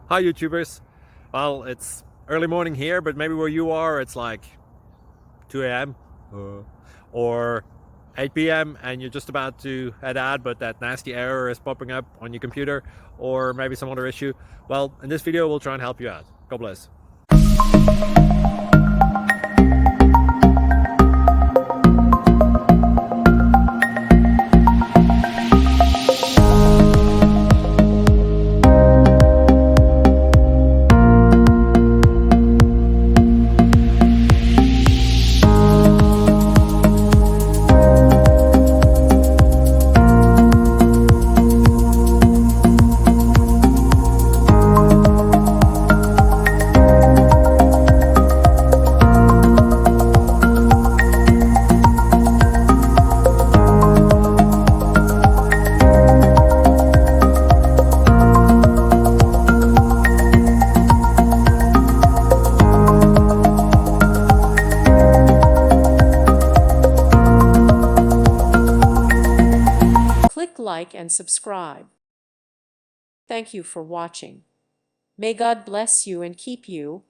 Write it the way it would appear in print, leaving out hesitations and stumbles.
Hi YouTubers. Well, it's early morning here, but maybe where you are it's like 2 a.m. or 8 p.m. and you're just about to head out, but that nasty error is popping up on your computer, or maybe some other issue. Well, in this video we'll try and help you out. God bless. Click like and subscribe. Thank you for watching. May God bless you and keep you.